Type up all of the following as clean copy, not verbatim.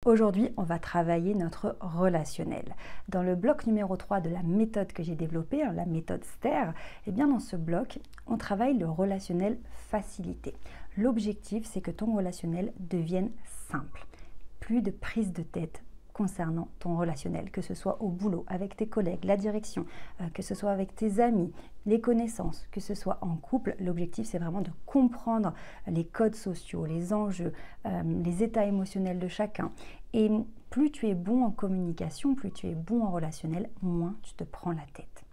Aujourd'hui, on va travailler notre relationnel. Dans le bloc numéro 3 de la méthode que j'ai développée, la méthode STER, eh bien dans ce bloc, on travaille le relationnel facilité. L'objectif, c'est que ton relationnel devienne simple. Plus de prise de tête concernant ton relationnel, que ce soit au boulot, avec tes collègues, la direction, que ce soit avec tes amis, les connaissances, que ce soit en couple. L'objectif, c'est vraiment de comprendre les codes sociaux, les enjeux, les états émotionnels de chacun. Et plus tu es bon en communication, plus tu es bon en relationnel, moins tu te prends la tête.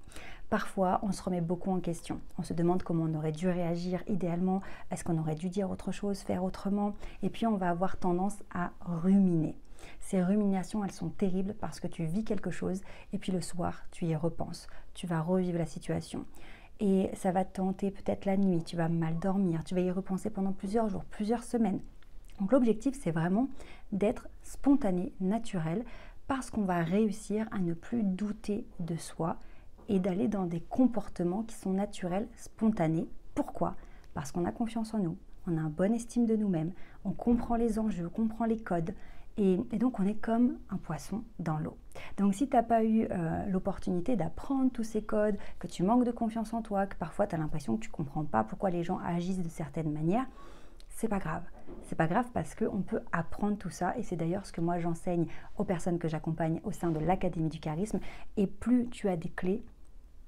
Parfois, on se remet beaucoup en question. On se demande comment on aurait dû réagir idéalement. Est-ce qu'on aurait dû dire autre chose, faire autrement? Et puis, on va avoir tendance à ruminer. Ces ruminations, elles sont terribles parce que tu vis quelque chose et puis le soir, tu y repenses. Tu vas revivre la situation. Et ça va te hanter peut-être la nuit. Tu vas mal dormir. Tu vas y repenser pendant plusieurs jours, plusieurs semaines. Donc l'objectif, c'est vraiment d'être spontané, naturel, parce qu'on va réussir à ne plus douter de soi et d'aller dans des comportements qui sont naturels, spontanés. Pourquoi? Parce qu'on a confiance en nous, on a une bonne estime de nous-mêmes, on comprend les enjeux, on comprend les codes, et donc on est comme un poisson dans l'eau. Donc si tu n'as pas eu l'opportunité d'apprendre tous ces codes, que tu manques de confiance en toi, que parfois tu as l'impression que tu ne comprends pas pourquoi les gens agissent de certaines manières, c'est pas grave. C'est pas grave parce qu'on peut apprendre tout ça, et c'est d'ailleurs ce que moi j'enseigne aux personnes que j'accompagne au sein de l'Académie du Charisme. Et plus tu as des clés,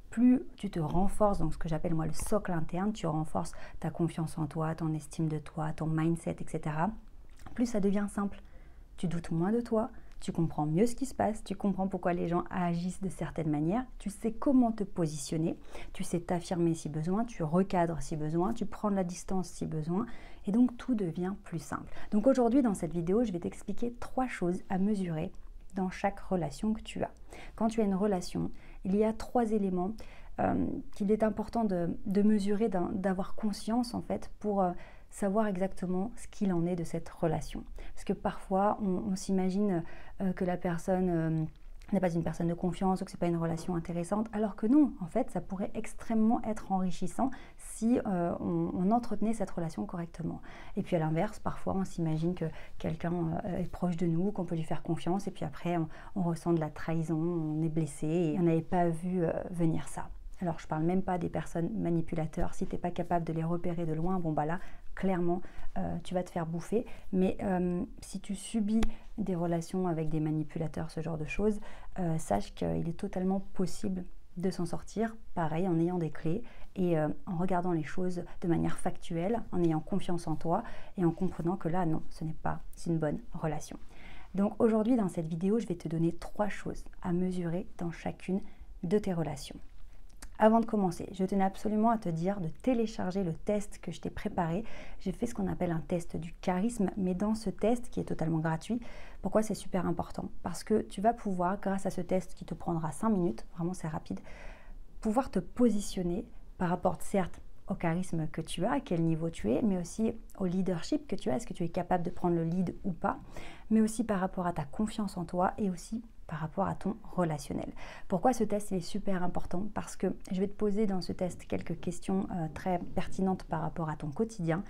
plus tu te renforces dans ce que j'appelle moi le socle interne, tu renforces ta confiance en toi, ton estime de toi, ton mindset, etc. Plus ça devient simple. Tu doutes moins de toi, tu comprends mieux ce qui se passe, tu comprends pourquoi les gens agissent de certaines manières, tu sais comment te positionner, tu sais t'affirmer si besoin, tu recadres si besoin, tu prends de la distance si besoin, et donc tout devient plus simple. Donc aujourd'hui, dans cette vidéo, je vais t'expliquer 3 choses à mesurer dans chaque relation que tu as. Quand tu as une relation, il y a 3 éléments qu'il est important de mesurer, d'avoir conscience en fait pour savoir exactement ce qu'il en est de cette relation. Parce que parfois, on s'imagine que la personne n'est pas une personne de confiance ou que ce n'est pas une relation intéressante, alors que non, en fait, ça pourrait extrêmement être enrichissant si on entretenait cette relation correctement. Et puis à l'inverse, parfois, on s'imagine que quelqu'un est proche de nous, qu'on peut lui faire confiance, et puis après, on ressent de la trahison, on est blessé, et on n'avait pas vu venir ça. Alors, je ne parle même pas des personnes manipulateurs. Si tu n'es pas capable de les repérer de loin, bon bah là, clairement, tu vas te faire bouffer. Mais si tu subis des relations avec des manipulateurs, ce genre de choses, sache qu'il est totalement possible de s'en sortir, pareil, en ayant des clés et en regardant les choses de manière factuelle, en ayant confiance en toi et en comprenant que là, non, ce n'est pas une bonne relation. Donc aujourd'hui, dans cette vidéo, je vais te donner 3 choses à mesurer dans chacune de tes relations. Avant de commencer, je tenais absolument à te dire de télécharger le test que je t'ai préparé. J'ai fait ce qu'on appelle un test du charisme, mais dans ce test qui est totalement gratuit, pourquoi c'est super important? Parce que tu vas pouvoir, grâce à ce test qui te prendra 5 minutes, vraiment c'est rapide, pouvoir te positionner par rapport certes au charisme que tu as, à quel niveau tu es, mais aussi au leadership que tu as, est-ce que tu es capable de prendre le lead ou pas, mais aussi par rapport à ta confiance en toi et aussi par rapport à ton relationnel. Pourquoi ce test est super important? Parce que je vais te poser dans ce test quelques questions très pertinentes par rapport à ton quotidien,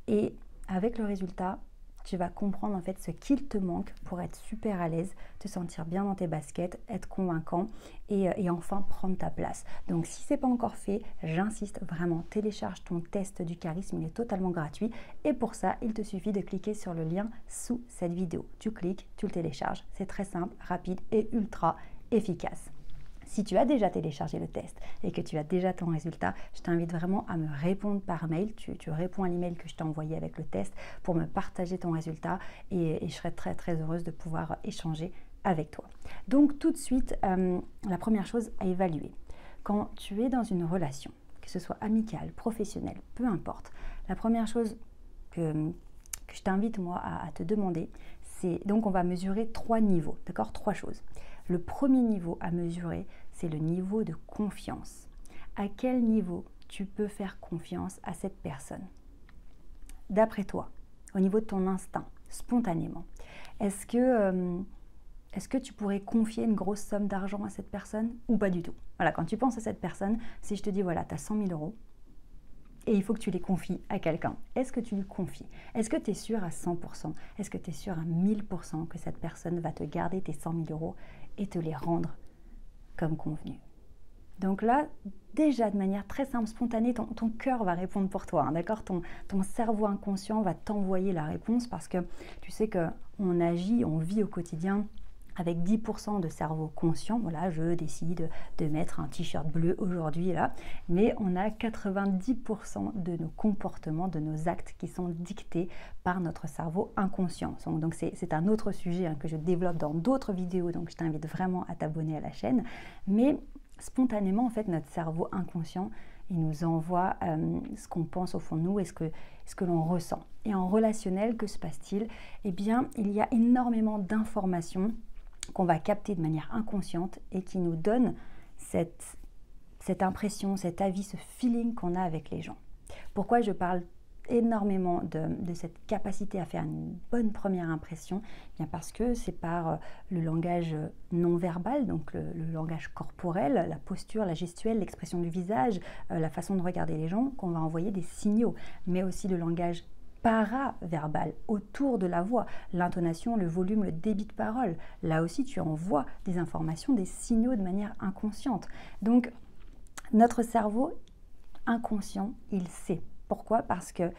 et avec le résultat, tu vas comprendre en fait ce qu'il te manque pour être super à l'aise, te sentir bien dans tes baskets, être convaincant et enfin prendre ta place. Donc si ce n'est pas encore fait, j'insiste vraiment, télécharge ton test du charisme, il est totalement gratuit, et pour ça, il te suffit de cliquer sur le lien sous cette vidéo. Tu cliques, tu le télécharges, c'est très simple, rapide et ultra efficace. Si tu as déjà téléchargé le test et que tu as déjà ton résultat, je t'invite vraiment à me répondre par mail. Tu réponds à l'email que je t'ai envoyé avec le test pour me partager ton résultat, et je serai très très heureuse de pouvoir échanger avec toi. Donc tout de suite, la première chose à évaluer. Quand tu es dans une relation, que ce soit amicale, professionnelle, peu importe, la première chose que je t'invite moi à te demander, c'est, donc on va mesurer 3 niveaux, d'accord? 3 choses. Le premier niveau à mesurer, c'est le niveau de confiance. À quel niveau tu peux faire confiance à cette personne? D'après toi, au niveau de ton instinct, spontanément, est-ce que tu pourrais confier une grosse somme d'argent à cette personne ou pas du tout? Voilà, quand tu penses à cette personne, si je te dis voilà, tu as 100 000 euros et il faut que tu les confies à quelqu'un. Est-ce que tu lui confies? Est-ce que tu es sûr à 100%? Est-ce que tu es sûr à 1000% que cette personne va te garder tes 100 000 euros et te les rendre comme convenu? Donc là, déjà de manière très simple, spontanée, ton cœur va répondre pour toi, hein, d'accord? Ton cerveau inconscient va t'envoyer la réponse parce que tu sais qu'on agit, on vit au quotidien avec 10% de cerveau conscient. Voilà, je décide de mettre un t-shirt bleu aujourd'hui là, mais on a 90% de nos comportements, de nos actes qui sont dictés par notre cerveau inconscient. Donc c'est un autre sujet, hein, que je développe dans d'autres vidéos, donc je t'invite vraiment à t'abonner à la chaîne. Mais spontanément, en fait, notre cerveau inconscient, il nous envoie ce qu'on pense au fond de nous et ce que l'on ressent. Et en relationnel, que se passe-t-il? Eh bien, il y a énormément d'informations qu'on va capter de manière inconsciente et qui nous donne cette impression, cet avis, ce feeling qu'on a avec les gens. Pourquoi je parle énormément de cette capacité à faire une bonne première impression? Bien parce que c'est par le langage non verbal, donc le langage corporel, la posture, la gestuelle, l'expression du visage, la façon de regarder les gens, qu'on va envoyer des signaux, mais aussi le langage paraverbal, autour de la voix, l'intonation, le volume, le débit de parole. Là aussi, tu envoies des informations, des signaux de manière inconsciente. Donc, notre cerveau inconscient, il sait. Pourquoi? Parce que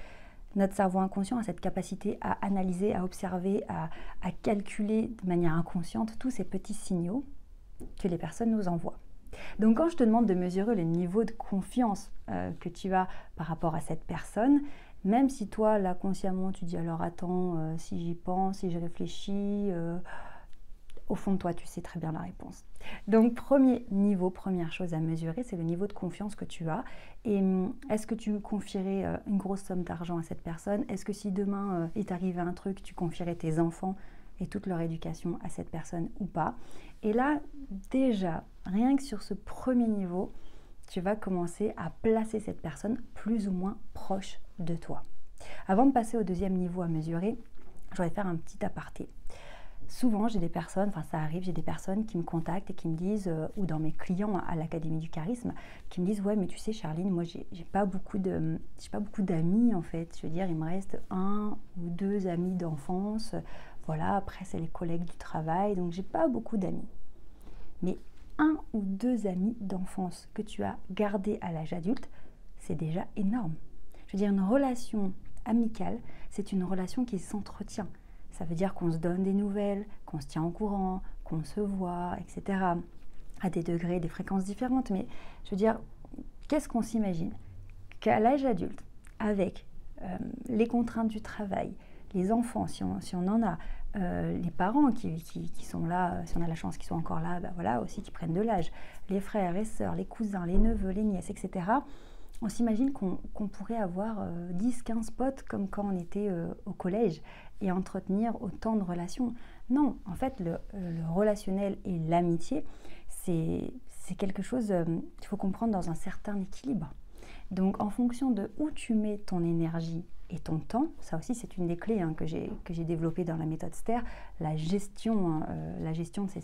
notre cerveau inconscient a cette capacité à analyser, à observer, à calculer de manière inconsciente tous ces petits signaux que les personnes nous envoient. Donc quand je te demande de mesurer le niveau de confiance que tu as par rapport à cette personne, même si toi, là, consciemment, tu dis alors attends, si j'y pense, si je réfléchis, au fond de toi, tu sais très bien la réponse. Donc, premier niveau, première chose à mesurer, c'est le niveau de confiance que tu as. Et est-ce que tu confierais une grosse somme d'argent à cette personne? Est-ce que si demain est arrivé un truc, tu confierais tes enfants et toute leur éducation à cette personne ou pas? Et là, déjà, rien que sur ce premier niveau, tu vas commencer à placer cette personne plus ou moins proche de toi. Avant de passer au deuxième niveau à mesurer, je voudrais faire un petit aparté. Souvent, j'ai des personnes, enfin ça arrive, j'ai des personnes qui me contactent et qui me disent, ou dans mes clients à l'Académie du Charisme, qui me disent ouais mais tu sais Charline, moi j'ai pas beaucoup d'amis en fait. Je veux dire, il me reste 1 ou 2 amis d'enfance. Voilà, après c'est les collègues du travail, donc j'ai pas beaucoup d'amis. Mais 1 ou 2 amis d'enfance que tu as gardés à l'âge adulte, c'est déjà énorme. Je veux dire, une relation amicale, c'est une relation qui s'entretient. Ça veut dire qu'on se donne des nouvelles, qu'on se tient au courant, qu'on se voit, etc. À des degrés, des fréquences différentes. Mais je veux dire, qu'est-ce qu'on s'imagine? Qu'à l'âge adulte, avec les contraintes du travail, les enfants, si on en a, les parents qui sont là, si on a la chance qu'ils soient encore là, ben voilà, aussi qui prennent de l'âge, les frères et sœurs, les cousins, les neveux, les nièces, etc. On s'imagine qu'on pourrait avoir 10-15 potes comme quand on était au collège et entretenir autant de relations. Non, en fait, le relationnel et l'amitié, c'est quelque chose qu'il faut comprendre dans un certain équilibre. Donc, en fonction de où tu mets ton énergie et ton temps, ça aussi c'est une des clés que j'ai développée dans la méthode STER, la gestion de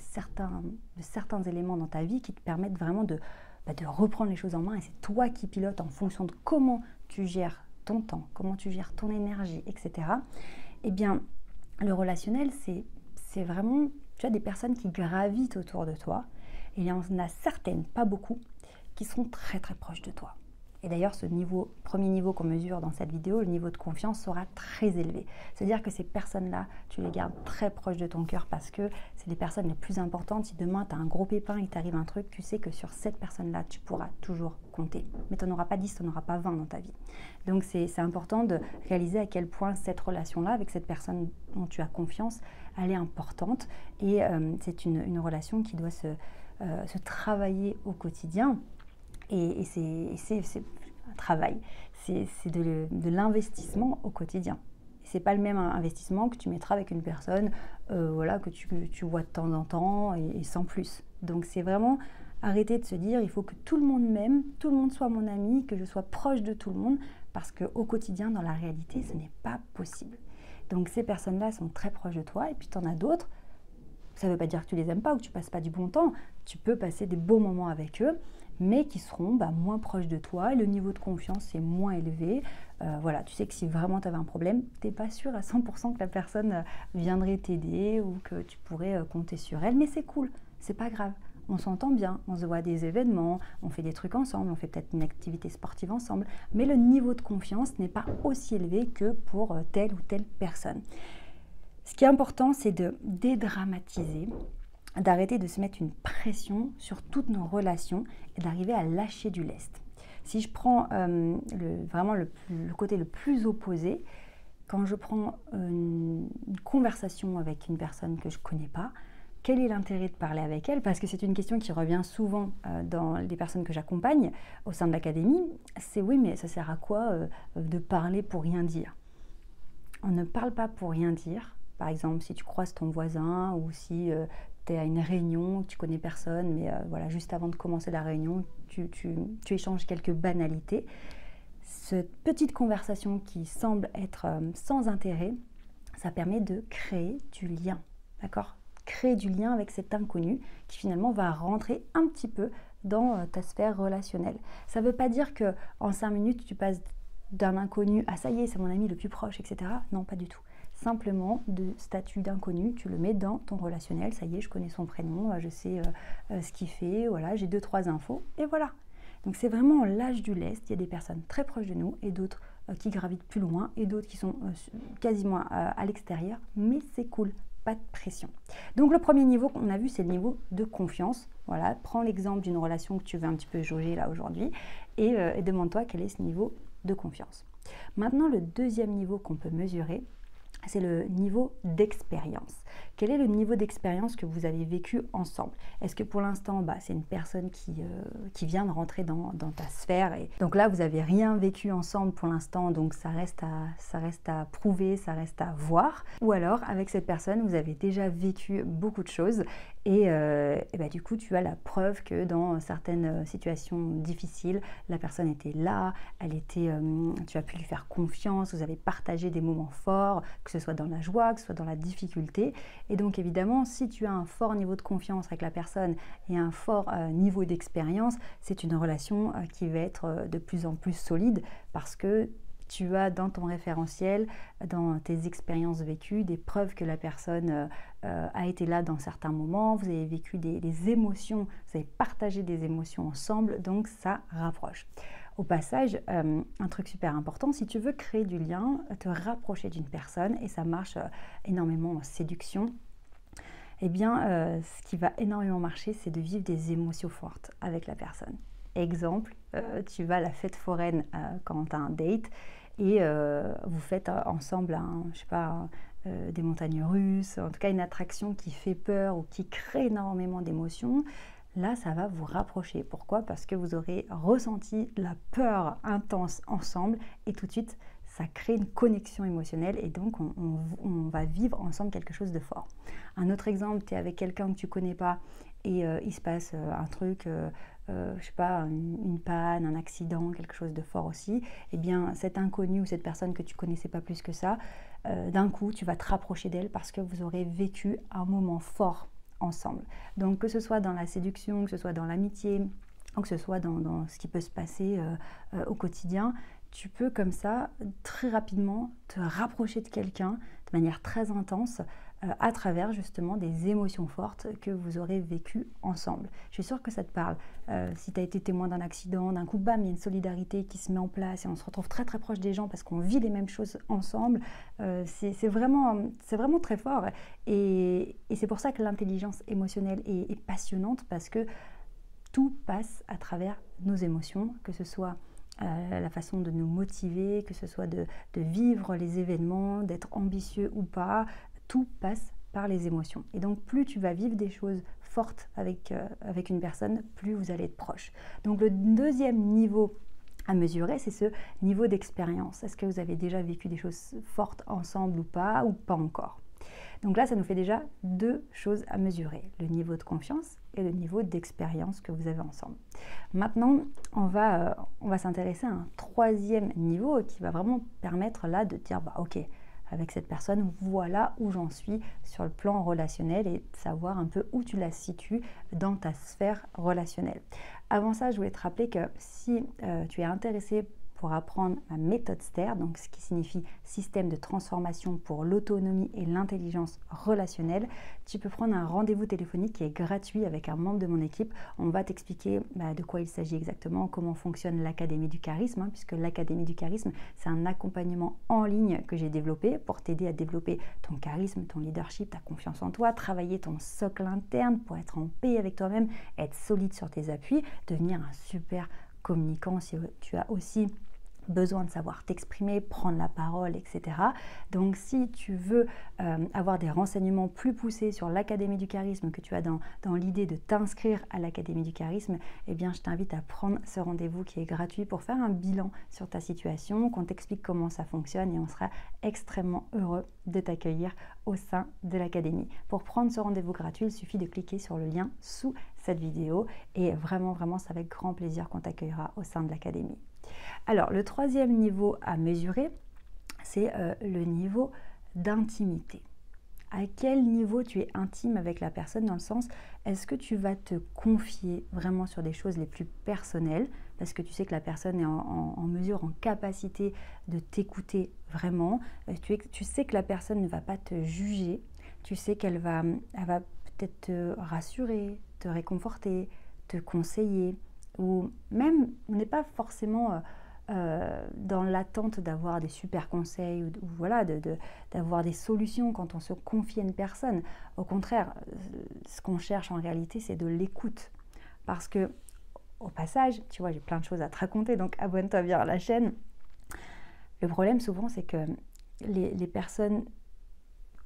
certains éléments dans ta vie qui te permettent vraiment de reprendre les choses en main, et c'est toi qui pilotes en fonction de comment tu gères ton temps, comment tu gères ton énergie, etc. Eh bien, le relationnel, c'est vraiment, tu as des personnes qui gravitent autour de toi, et il y en a certaines, pas beaucoup, qui sont très très proches de toi. Et d'ailleurs, ce premier niveau qu'on mesure dans cette vidéo, le niveau de confiance sera très élevé. C'est-à-dire que ces personnes-là, tu les gardes très proches de ton cœur parce que c'est les personnes les plus importantes. Si demain, tu as un gros pépin et qu'il t'arrive un truc, tu sais que sur cette personne-là, tu pourras toujours compter. Mais tu n'en auras pas 10, tu n'en auras pas 20 dans ta vie. Donc, c'est important de réaliser à quel point cette relation-là, avec cette personne dont tu as confiance, elle est importante. Et c'est une relation qui doit se travailler au quotidien. Et c'est un travail, c'est de l'investissement au quotidien. Ce n'est pas le même investissement que tu mettras avec une personne voilà, que tu vois de temps en temps et sans plus. Donc c'est vraiment arrêter de se dire il faut que tout le monde m'aime, tout le monde soit mon ami, que je sois proche de tout le monde, parce qu'au quotidien, dans la réalité, ce n'est pas possible. Donc ces personnes-là sont très proches de toi et puis tu en as d'autres. Ça ne veut pas dire que tu les aimes pas ou que tu passes pas du bon temps. Tu peux passer des beaux moments avec eux, mais qui seront moins proches de toi et le niveau de confiance est moins élevé. Voilà, tu sais que si vraiment tu avais un problème, tu n'es pas sûr à 100% que la personne viendrait t'aider ou que tu pourrais compter sur elle, mais c'est cool, c'est pas grave. On s'entend bien, on se voit à des événements, on fait des trucs ensemble, on fait peut-être une activité sportive ensemble, mais le niveau de confiance n'est pas aussi élevé que pour telle ou telle personne. Ce qui est important, c'est de dédramatiser, d'arrêter de se mettre une pression sur toutes nos relations et d'arriver à lâcher du lest. Si je prends vraiment le côté le plus opposé, quand je prends une conversation avec une personne que je ne connais pas, quel est l'intérêt de parler avec elle? Parce que c'est une question qui revient souvent dans les personnes que j'accompagne au sein de l'académie. C'est oui, mais ça sert à quoi de parler pour rien dire? On ne parle pas pour rien dire. Par exemple, si tu croises ton voisin ou si tu es à une réunion, tu connais personne, mais voilà, juste avant de commencer la réunion, tu échanges quelques banalités. Cette petite conversation qui semble être sans intérêt, ça permet de créer du lien, d'accord? Créer du lien avec cet inconnu qui finalement va rentrer un petit peu dans ta sphère relationnelle. Ça ne veut pas dire qu'en 5 minutes, tu passes d'un inconnu à ça y est, c'est mon ami le plus proche, etc. Non, pas du tout. Simplement, de statut d'inconnu, tu le mets dans ton relationnel. Ça y est, je connais son prénom, je sais ce qu'il fait, voilà, j'ai 2-3 infos, et voilà. Donc c'est vraiment l'âge du lest. Il y a des personnes très proches de nous et d'autres qui gravitent plus loin et d'autres qui sont quasiment à l'extérieur, mais c'est cool. Pas de pression. Donc le premier niveau qu'on a vu, c'est le niveau de confiance. Voilà, prends l'exemple d'une relation que tu veux un petit peu jauger là aujourd'hui et demande-toi quel est ce niveau de confiance. Maintenant, le deuxième niveau qu'on peut mesurer, c'est le niveau d'expérience. Quel est le niveau d'expérience que vous avez vécu ensemble? Est-ce que pour l'instant, c'est une personne qui vient de rentrer dans ta sphère et donc là, vous n'avez rien vécu ensemble pour l'instant, donc ça reste à prouver, ça reste à voir. Ou alors, avec cette personne, vous avez déjà vécu beaucoup de choses et du coup, tu as la preuve que dans certaines situations difficiles, la personne était là, tu as pu lui faire confiance, vous avez partagé des moments forts, que ce soit dans la joie, que ce soit dans la difficulté. Et donc évidemment, si tu as un fort niveau de confiance avec la personne et un fort niveau d'expérience, c'est une relation qui va être de plus en plus solide parce que tu as dans ton référentiel, dans tes expériences vécues, des preuves que la personne a été là dans certains moments, vous avez vécu des émotions, vous avez partagé des émotions ensemble, donc ça rapproche. Au passage, un truc super important, si tu veux créer du lien, te rapprocher d'une personne, et ça marche énormément en séduction, eh bien, ce qui va énormément marcher, c'est de vivre des émotions fortes avec la personne. Exemple, tu vas à la fête foraine quand tu as un date, et vous faites ensemble, des montagnes russes, en tout cas une attraction qui fait peur ou qui crée énormément d'émotions. Là, ça va vous rapprocher. Pourquoi? Parce que vous aurez ressenti la peur intense ensemble et tout de suite, ça crée une connexion émotionnelle et donc on va vivre ensemble quelque chose de fort. Un autre exemple, tu es avec quelqu'un que tu ne connais pas et il se passe un truc, une panne, un accident, quelque chose de fort aussi. Eh bien, cet inconnu ou cette personne que tu ne connaissais pas plus que ça, d'un coup, tu vas te rapprocher d'elle parce que vous aurez vécu un moment fort ensemble. Donc que ce soit dans la séduction, que ce soit dans l'amitié, ou que ce soit dans ce qui peut se passer au quotidien, tu peux comme ça très rapidement te rapprocher de quelqu'un de manière très intense à travers justement des émotions fortes que vous aurez vécues ensemble. Je suis sûre que ça te parle. Si tu as été témoin d'un accident, d'un coup, bam, il y a une solidarité qui se met en place et on se retrouve très très proche des gens parce qu'on vit les mêmes choses ensemble. C'est vraiment très fort. Et c'est pour ça que l'intelligence émotionnelle est passionnante parce que tout passe à travers nos émotions, que ce soit la façon de nous motiver, que ce soit de vivre les événements, d'être ambitieux ou pas, tout passe par les émotions. Et donc plus tu vas vivre des choses fortes avec une personne, plus vous allez être proche. Donc le deuxième niveau à mesurer, c'est ce niveau d'expérience. Est-ce que vous avez déjà vécu des choses fortes ensemble ou pas encore? Donc là, ça nous fait déjà deux choses à mesurer, le niveau de confiance et le niveau d'expérience que vous avez ensemble. Maintenant, on va s'intéresser à un troisième niveau qui va vraiment permettre là de dire, ok, avec cette personne, voilà où j'en suis sur le plan relationnel et savoir un peu où tu la situes dans ta sphère relationnelle. Avant ça, je voulais te rappeler que si tu es intéressé pour apprendre ma méthode STER, donc ce qui signifie système de transformation pour l'autonomie et l'intelligence relationnelle, tu peux prendre un rendez-vous téléphonique qui est gratuit avec un membre de mon équipe. On va t'expliquer de quoi il s'agit exactement, comment fonctionne l'Académie du Charisme, puisque l'Académie du Charisme, c'est un accompagnement en ligne que j'ai développé pour t'aider à développer ton charisme, ton leadership, ta confiance en toi, travailler ton socle interne pour être en paix avec toi-même, être solide sur tes appuis, devenir un super communicant si tu as aussi besoin de savoir t'exprimer, prendre la parole, etc. Donc si tu veux avoir des renseignements plus poussés sur l'Académie du Charisme, que tu as dans l'idée de t'inscrire à l'Académie du Charisme, eh bien je t'invite à prendre ce rendez-vous qui est gratuit pour faire un bilan sur ta situation, qu'on t'explique comment ça fonctionne et on sera extrêmement heureux de t'accueillir au sein de l'Académie. Pour prendre ce rendez-vous gratuit, il suffit de cliquer sur le lien sous cette vidéo et vraiment, c'est avec grand plaisir qu'on t'accueillera au sein de l'Académie. Alors, le troisième niveau à mesurer, c'est le niveau d'intimité. À quel niveau tu es intime avec la personne, dans le sens, est-ce que tu vas te confier vraiment sur des choses les plus personnelles, parce que tu sais que la personne est en mesure, en capacité de t'écouter vraiment, tu sais que la personne ne va pas te juger, tu sais qu'elle va peut-être te rassurer, te réconforter, te conseiller, ou même, on n'est pas forcément dans l'attente d'avoir des super conseils ou voilà, d'avoir des solutions quand on se confie à une personne. Au contraire, ce qu'on cherche en réalité, c'est de l'écoute. Parce que, au passage, tu vois, j'ai plein de choses à te raconter, donc abonne-toi bien à la chaîne. Le problème souvent, c'est que les personnes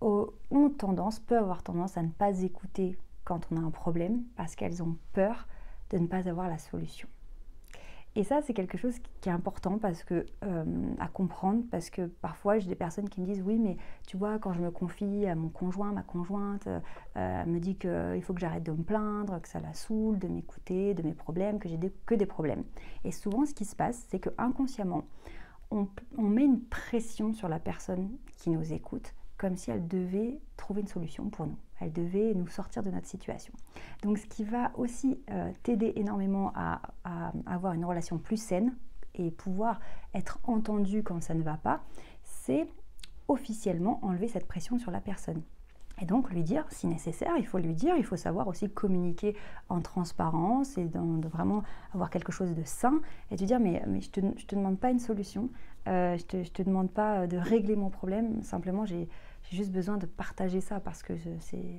peuvent avoir tendance à ne pas écouter quand on a un problème, parce qu'elles ont peur de ne pas avoir la solution. Et ça, c'est quelque chose qui est important à comprendre, parce que parfois, j'ai des personnes qui me disent « Oui, mais tu vois, quand je me confie à mon conjoint, ma conjointe, elle me dit qu'il faut que j'arrête de me plaindre, que ça la saoule, de m'écouter, de mes problèmes, que j'ai que des problèmes. » Et souvent, ce qui se passe, c'est qu'inconsciemment, on met une pression sur la personne qui nous écoute, comme si elle devait trouver une solution pour nous. Elle devait nous sortir de notre situation. Donc ce qui va aussi t'aider énormément à avoir une relation plus saine et pouvoir être entendu quand ça ne va pas, c'est officiellement enlever cette pression sur la personne. Et donc lui dire, si nécessaire, il faut lui dire, il faut savoir aussi communiquer en transparence et de vraiment avoir quelque chose de sain et te dire, mais je te demande pas une solution, je te demande pas de régler mon problème, simplement j'ai juste besoin de partager ça parce que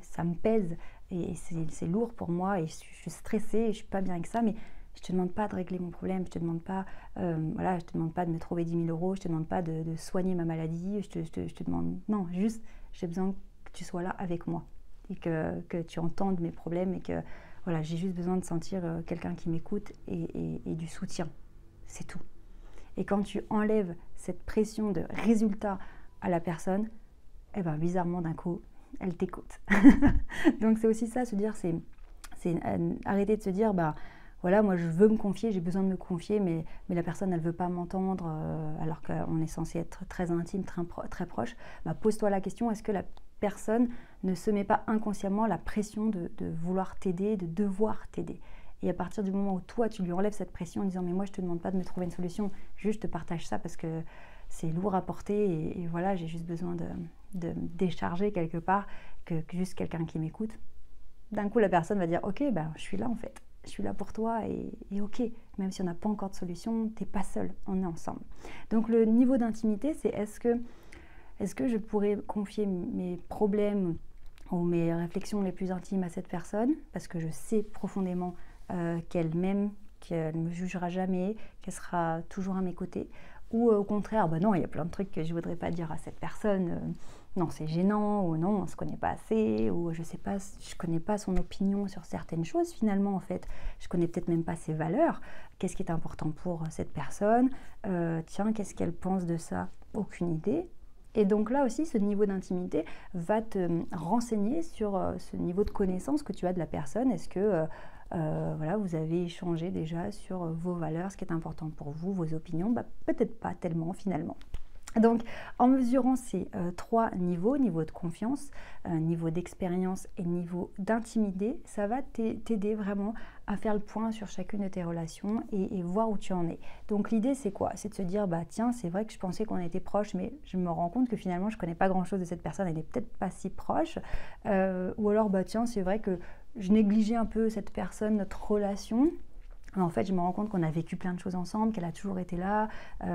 ça me pèse et c'est lourd pour moi et je suis stressée et je suis pas bien avec ça, mais je te demande pas de régler mon problème, je te demande pas, je te demande pas de me trouver 10 000 €, je te demande pas de soigner ma maladie, je te demande, non, juste j'ai besoin que tu sois là avec moi et que tu entendes mes problèmes et que voilà, j'ai juste besoin de sentir quelqu'un qui m'écoute et du soutien, c'est tout. Et quand tu enlèves cette pression de résultat à la personne, eh ben bizarrement d'un coup, elle t'écoute. Donc c'est aussi ça, se dire, c'est arrêter de se dire, voilà, moi je veux me confier, j'ai besoin de me confier, mais la personne elle veut pas m'entendre alors qu'on est censé être très intime, très proche. Pose-toi la question, est-ce que la personne ne se met pas inconsciemment la pression de vouloir t'aider, de devoir t'aider? Et à partir du moment où toi tu lui enlèves cette pression en disant, mais moi je te demande pas de me trouver une solution, juste je te partage ça parce que c'est lourd à porter et voilà, j'ai juste besoin de décharger quelque part, que juste quelqu'un qui m'écoute. D'un coup la personne va dire, ok, je suis là en fait. Je suis là pour toi et ok, même si on n'a pas encore de solution, t'es pas seul, on est ensemble. Donc le niveau d'intimité, c'est est-ce que je pourrais confier mes problèmes ou mes réflexions les plus intimes à cette personne, parce que je sais profondément qu'elle m'aime, qu'elle ne me jugera jamais, qu'elle sera toujours à mes côtés, ou au contraire, non, il y a plein de trucs que je ne voudrais pas dire à cette personne, non, c'est gênant, ou non, on ne se connaît pas assez, ou je sais pas, je ne connais pas son opinion sur certaines choses finalement en fait, je ne connais peut-être même pas ses valeurs, qu'est-ce qui est important pour cette personne, tiens, qu'est-ce qu'elle pense de ça, aucune idée. Et donc là aussi, ce niveau d'intimité va te renseigner sur ce niveau de connaissance que tu as de la personne. Est-ce que voilà, vous avez échangé déjà sur vos valeurs, ce qui est important pour vous, vos opinions? Peut-être pas tellement finalement. Donc, en mesurant ces trois niveaux, niveau de confiance, niveau d'expérience et niveau d'intimité, ça va t'aider vraiment à faire le point sur chacune de tes relations et voir où tu en es. Donc, l'idée, c'est quoi? C'est de se dire, bah tiens, c'est vrai que je pensais qu'on était proches, mais je me rends compte que finalement, je ne connais pas grand-chose de cette personne, elle n'est peut-être pas si proche. Ou alors, bah tiens, c'est vrai que je négligeais un peu cette personne, notre relation. En fait, je me rends compte qu'on a vécu plein de choses ensemble, qu'elle a toujours été là,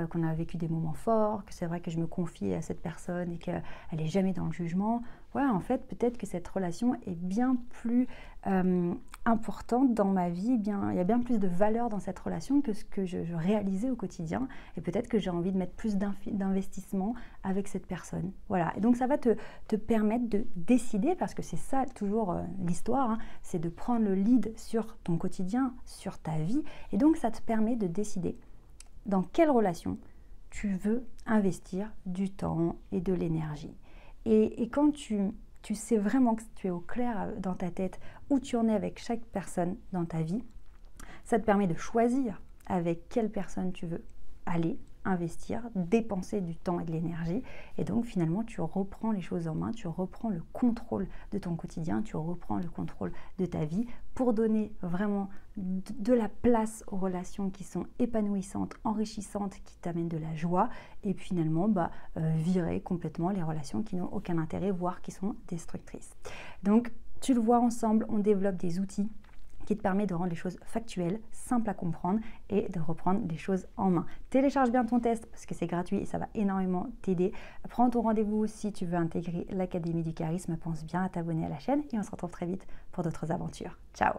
qu'on a vécu des moments forts, que c'est vrai que je me confie à cette personne et qu'elle n'est jamais dans le jugement. Ouais, en fait, peut-être que cette relation est bien plus importante dans ma vie, il y a bien plus de valeur dans cette relation que ce que je réalisais au quotidien. Et peut-être que j'ai envie de mettre plus d'investissement avec cette personne. Voilà, et donc ça va te permettre de décider, parce que c'est ça toujours l'histoire, hein, c'est de prendre le lead sur ton quotidien, sur ta vie. Et donc ça te permet de décider dans quelle relation tu veux investir du temps et de l'énergie. Et quand tu sais vraiment que tu es au clair dans ta tête où tu en es avec chaque personne dans ta vie, ça te permet de choisir avec quelle personne tu veux aller, investir, dépenser du temps et de l'énergie. Et donc finalement, tu reprends les choses en main, tu reprends le contrôle de ton quotidien, tu reprends le contrôle de ta vie pour donner vraiment de la place aux relations qui sont épanouissantes, enrichissantes, qui t'amènent de la joie. Et puis finalement, virer complètement les relations qui n'ont aucun intérêt, voire qui sont destructrices. Donc, tu le vois ensemble, on développe des outils qui te permet de rendre les choses factuelles, simples à comprendre et de reprendre les choses en main. Télécharge bien ton test parce que c'est gratuit et ça va énormément t'aider. Prends ton rendez-vous si tu veux intégrer l'Académie du Charisme. Pense bien à t'abonner à la chaîne et on se retrouve très vite pour d'autres aventures. Ciao!